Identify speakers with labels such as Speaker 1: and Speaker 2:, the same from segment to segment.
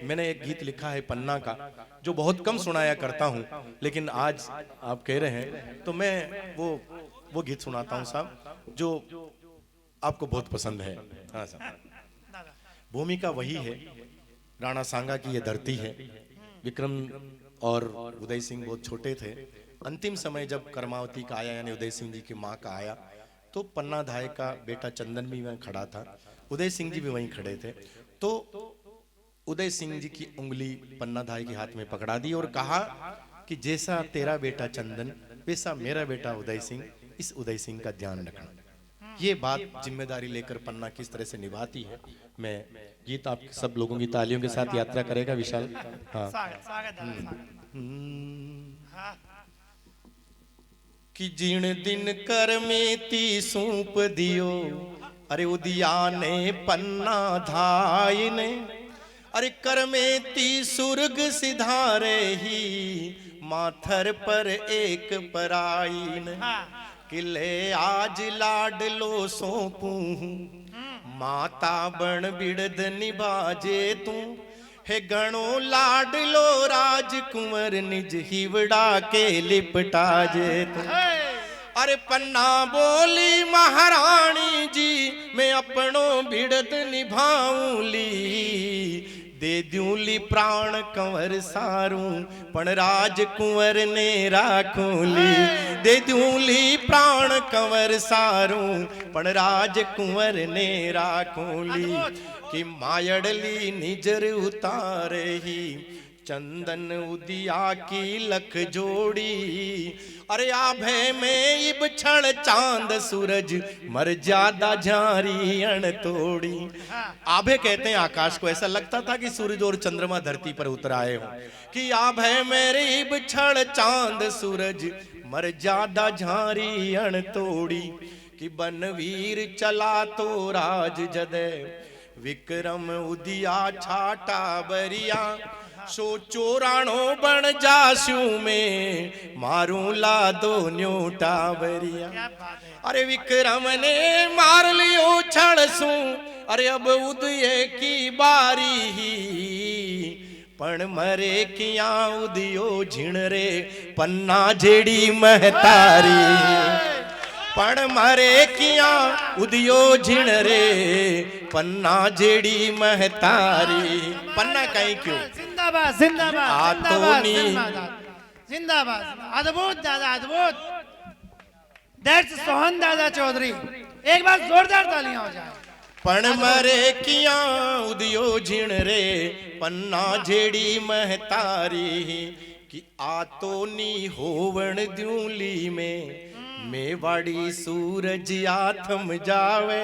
Speaker 1: मैंने एक गीत लिखा है पन्ना का, जो बहुत कम सुनाया करता हूँ, लेकिन आज आप कह रहे हैं तो मैं वो गीत सुनाता हूँ साहब, जो आपको बहुत पसंद है। हाँ साहब, भूमिका वही है, राणा सांगा की ये धरती है। विक्रम और उदय सिंह बहुत छोटे थे। अंतिम समय जब कर्मावती का आया, यानी उदय सिंह जी की माँ का आया, तो पन्ना धाय का बेटा चंदन भी वहीं खड़ा था, उदय सिंह जी भी वहीं खड़े थे। तो उदय सिंह जी की उंगली पन्ना धाय के हाथ में पकड़ा दी और कहा कि जैसा तेरा बेटा चंदन वैसा मेरा बेटा उदय सिंह, इस उदय सिंह का ध्यान रखना। ये बात जिम्मेदारी लेकर पन्ना किस तरह से निभाती है, मैं गीत आप सब लोगों की तालियों के साथ यात्रा करेगा विशाल। हाँ, कि जिन दिन कर में ती सूप दियो, अरे उदिया ने पन्ना धाय ने, अरे कर में ती सुर्ग सिधारे ही, माथर पर एक पराई ने, किले आज लाडलो सौंपू, माता बण बिड़द निभाजे तू, हे गणो लाडलो राजकुंवर निज हिवड़ा के लिपटाजे तू। अरे पन्ना बोली महारानी जी, मैं अपनों बिड़द निभाऊली, दे दूली प्राण कंवर सारू, पण राजकुंवर ने राखूली, दे दूली प्राण कंवर सारू, पण राजकुंवर ने राखूली, कि मायड़ली निजर उतारे ही, चंदन उदिया की लख जोड़ी, अरे आभे में इब क्षण चांद सूरज, मर ज्यादा झारी अण तोड़ी। आभे कहते हैं आकाश को, ऐसा लगता था कि सूरज और चंद्रमा धरती पर उतर आए हो, कि आभे मेरे इब क्षण चांद सूरज, मर ज्यादा झारी अण तोड़ी, कि बनवीर चला तो राज जदे, विक्रम उदिया छाटा बरिया, सो चोराणो बन जासू में, मारू ला दो न्योटा बरिया। अरे विक्रम ने मार लियो छड़ सू, अरे अब उदय की बारी ही, पण मरे किया उदियो झिण रे, पन्ना जेड़ी महतारी, पण मरे किया उदियो झिण रे, पन्ना जेड़ी महतारी। पन्ना कहीं क्यों?
Speaker 2: जिंदाबाद जिंदाबाद जिंदाबाद जिंदाबाद, अद्भुत दादा अद्भुत। दैट्स सोहन दादा चौधरी, एक बार जोरदार तालियां हो जाए।
Speaker 1: पण मरे किया उदियो झिण रे, पन्ना जेड़ी महतारी, कि आतो नी होवण द्यूली में, मेवाड़ी सूरज या थम जावे,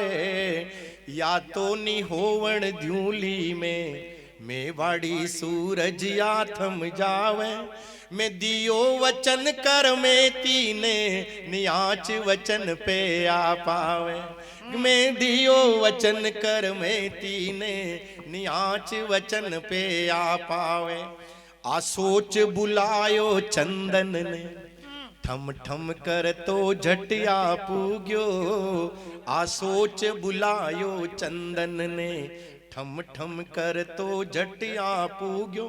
Speaker 1: या तो नी होवण द्यूली में, मेवाड़ी सूरज या थम जावे, मैं दियो वचन कर में तीने, नियाच वचन पे आ पावे, मैं दियो वचन कर में तीने, नियाच वचन पे आ पावे। आ सोच बुलायो चंदन ने, ठम ठम कर तो झटिया पूग्यो, आ सोच बुलायो चंदन ने, ठम ठम कर तो झटिया पूग्यो,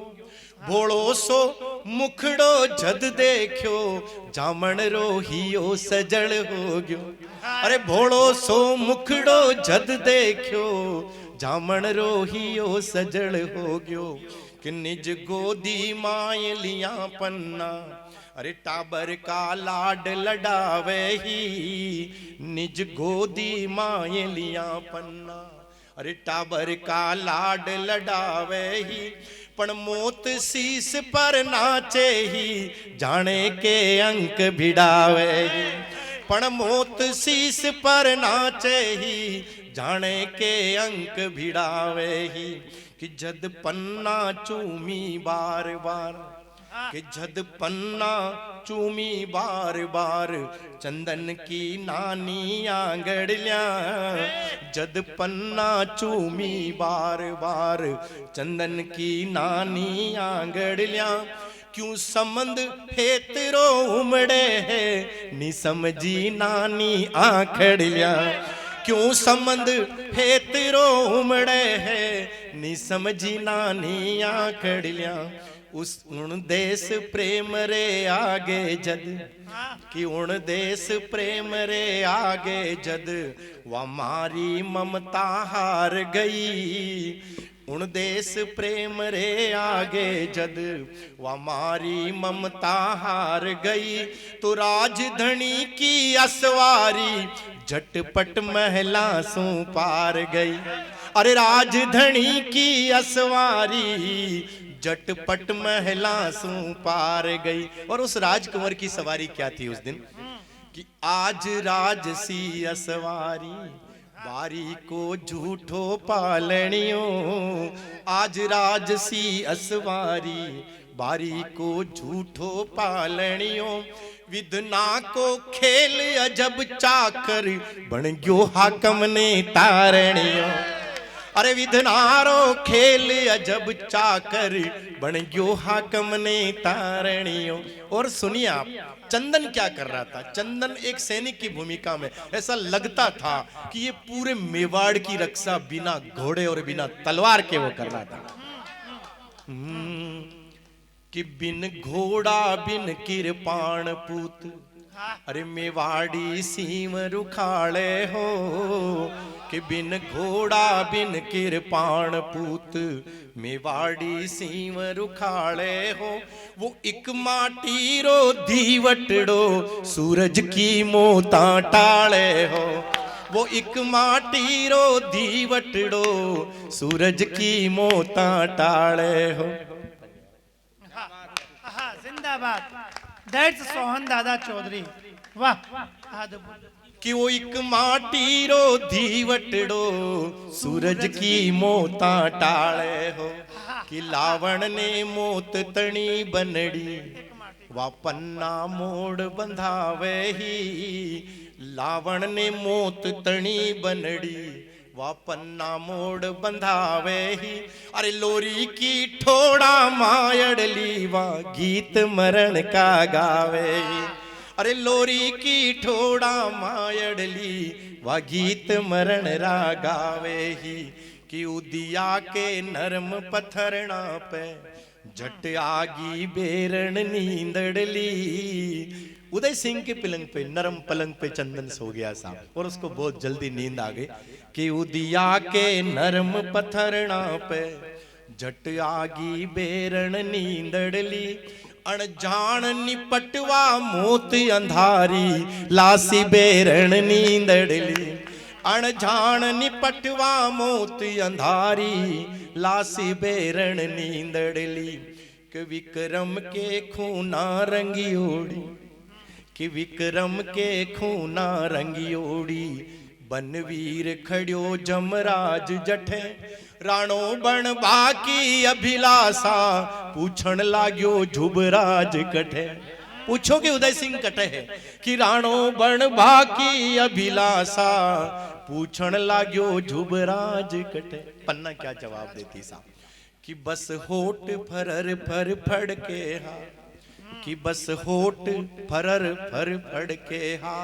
Speaker 1: भोड़ो सो मुखड़ो जद देखो, जामण रोहियो सजड़ हो गयो। अरे भोड़ो सो मुखड़ो जद देखो, जामण रोहियो सजड़ हो गयो, कि निज गोदी माय लिया पन्ना, अरे टाबर का लाड लडावे ही, निज गोदी माय लिया पन्ना, अरे टाबर का लाड लडावे ही, पण मोत शीस पर नाचे ही, जाने के अंक भिड़ावे ही, पण मोत शीस पर नाचे ही, जाने के अंक भिड़ावे ही, कि जद पन्ना चूमी बार बार, कि जद पन्ना चूमी बार बार, चंदन की नानी आंगड़िया, जद पन्ना चूमी बार बार, चंदन की नानी आंगड़िया, क्यों संबंध हेतरो उमड़े है, नी समझी नानी आंखड़िया, क्यों संबंध हेतरो उमड़े है, नी समझी नानी आखड़िया उस उन देश प्रेम रे आगे जद कि उन देश प्रेम रे आगे जद वह मारी ममता हार गई उन देश प्रेम रे आगे जद वह मारी ममता हार गई तो राजधनी की असवारी झटपट महला सू पार गई अरे राजधनी की असवारी झटपट महला सू पार गई। और उस राजकुंवर की सवारी क्या थी उस दिन कि आज राजसी असवारी बारी को झूठो पालनियो आज राजसी असवारी बारी को झूठो पालनियो विधना को खेल अजब चाकर बन गयो हाकम ने तारणियो अरे विधनारो खेल अजब चाकर बन गयो हाकम ने तारणियो। और सुनिए आप चंदन क्या कर रहा था। चंदन एक सैनिक की भूमिका में ऐसा लगता था कि ये पूरे मेवाड़ की रक्षा बिना घोड़े और बिना तलवार के वो कर रहा था कि बिन घोड़ा बिन किरपाण पूत अरे मेवाड़ी सीम रुखाड़े हो कि बिन घोड़ा बिन किरपाण पूत मेवाड़ी सीम रुखाड़े हो वो एक माटी रो दीवटड़ो सूरज की मोता टाले हो वो एक माटी रो दीवटड़ो सूरज की मोता टाले हो।
Speaker 2: जिंदाबाद दैट्स सोहन दादा चौधरी वाह
Speaker 1: कि वो एक माटी रो दीवटड़ो सूरज की मोता टाले हो कि लावण ने मोत तणी बनड़ी वा पन्ना मोड़ बंधावे ही लावण ने मोत तणी बनड़ी वा पन्ना मोड़ बंधावे ही अरे लोरी की ठोड़ा मायड़ली वा गीत मरण का गावे ही अरे लोरी की ठोड़ा मायड़ली वा गीत मरण रा गावे ही कि उदिया के नरम पत्थरना पे झट आगी बेरण नींदड़ली। उदय सिंह के पलंग पे नरम पलंग पे चंदन सो गया साहब और उसको बहुत जल्दी नींद आ गई कि उदिया के नरम पत्थरना पे झट आगी बेरण नींदड़ली अणजान निपटवा मोत अंधारी लासी बेरण नींदड़ली अणजान निपटवा मोत अंधारी लासी बेरण नींदड़ली कि विक्रम के खूना रंगी ओड़ी कि विक्रम के खूना रंगी ओड़ी बनवीर खड़ियो जमराज जठे राणो बन बाकी अभिलाषा पूछण लाग्यो जुबराज कठे। पूछोगे उदय सिंह कटे है कि राणो बन बाकी अभिलाषा पूछण लाग्यो जुबराज कटे। पन्ना क्या जवाब देती साहब कि बस होठ फरर फर फड़ के हा कि बस होठ फरर फर फड़ के हा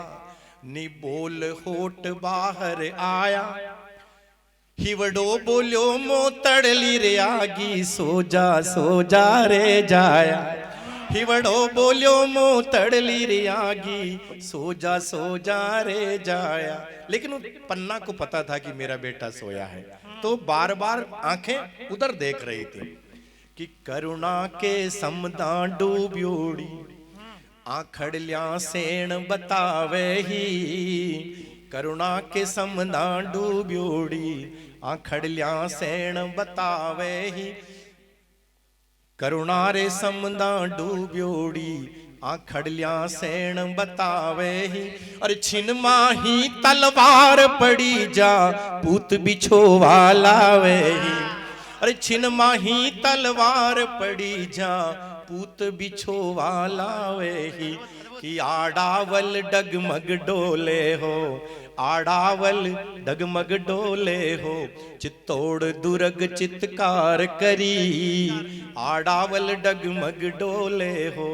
Speaker 1: नी बोल होठ बाहर आया हिवड़ो बोलो मोतड़ली रे आगी सो जा रे जाया हिवड़ो बोलो मोतड़ली रे आगी सो जा रे जाया। लेकिन पन्ना को पता था कि मेरा बेटा सोया है तो बार बार आंखें उधर देख रही थी कि करुणा के समदा डूब्योड़ी आखड़ल्या सेण बतावे ही करुणा के समदा डूब्योड़ी आखड़ल्या सेण बतावे ही करुणा रे समदा डूब्योड़ी आखड़ल्या सेण बतावे ही अरे छिन माही तलवार पड़ी जा पूत बिछोवा लावे ही अरे छिन माही तलवार पड़ी जा पूत बिछोवा लावे ही कि आड़ावल डगमग डोले हो आड़ावल डगमग डोले हो चित्तौड़ दुर्ग चित्कार करी आड़ावल डगमग डोले हो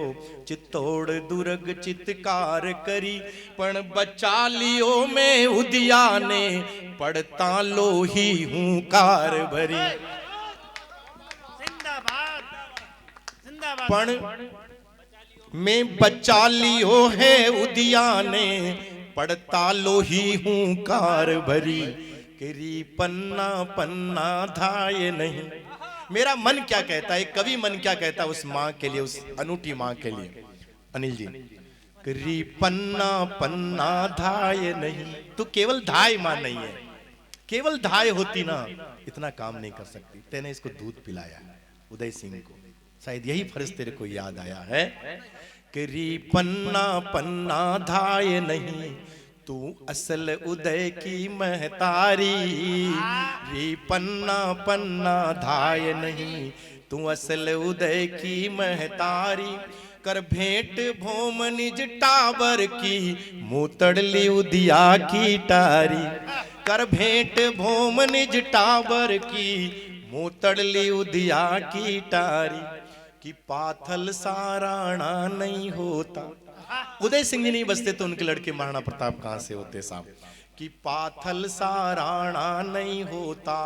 Speaker 1: चित्तौड़ दुर्ग चित्कार करी पण बचा लियो में उदिया ने पड़ता लोही हूं कार भरी
Speaker 2: जिंदाबाद
Speaker 1: पण मैं बचा लियो है उदिया ने पढ़ता लोही हूं कार भरी करी पन्ना पन्ना धाये नहीं। मेरा मन क्या कहता है, कवि मन क्या कहता है उस माँ के लिए, उस अनूठी माँ के लिए, अनिल जी, करी पन्ना पन्ना धाय नहीं। तू केवल धाय माँ नहीं है, केवल धाय होती ना इतना काम नहीं कर सकती। तेने इसको दूध पिलाया उदय सिंह को, शायद यही फर्ज तेरे को याद आया है। करी पन्ना पन्ना धाय नहीं, तू असल उदय की महतारी, री पन्ना पन्ना धाय नहीं, तू असल उदय की महतारी। कर भेंट भोम निज टाबर की, मुतड़ली उदिया की टारी। कर भेंट भोम निज टाबर की, मुतड़ली उदिया की टारी। कि पाथल साराणा नहीं होता। उदय सिंह जी नहीं बसते तो उनके लड़के महाराणा प्रताप कहां से होते साहब। कि पाथल साराणा नहीं होता,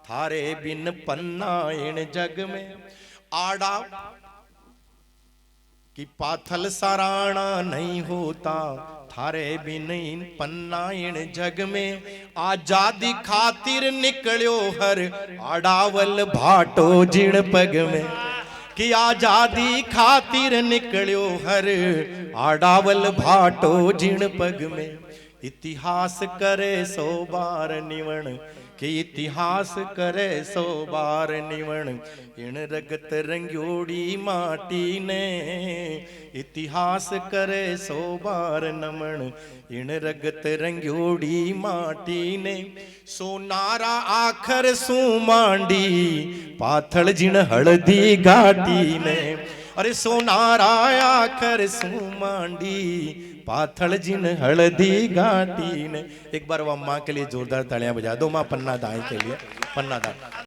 Speaker 1: थारे बिन पन्ना इन जग में आड़ा। कि पाथल साराणा नहीं होता, थारे बिन इन पन्ना इन जग में। आजादी खातिर निकलियो हर, आड़ावल भाटो जिण पग में। कि आजादी खातिर निकलियो हर, आड़ावल भाटो जिण पग में। इतिहास करे सो बार निवण, कि इतिहास करे सो बार निवण। इन रगत रंग्योड़ी माटी ने, इतिहास करे सो बार नमन। इन रगत रंग्योड़ी माटी ने। सोनारा आखर सू मांडी, पाथल जिण हळदी घाटी ने। अरे सोनारा आखर सू मांडी, पाथल जिन हळदी घाटी ने। एक बार वो अम्मा के लिए जोरदार तालियां बजा दो, माँ पन्ना दाई के लिए, पन्ना दाई।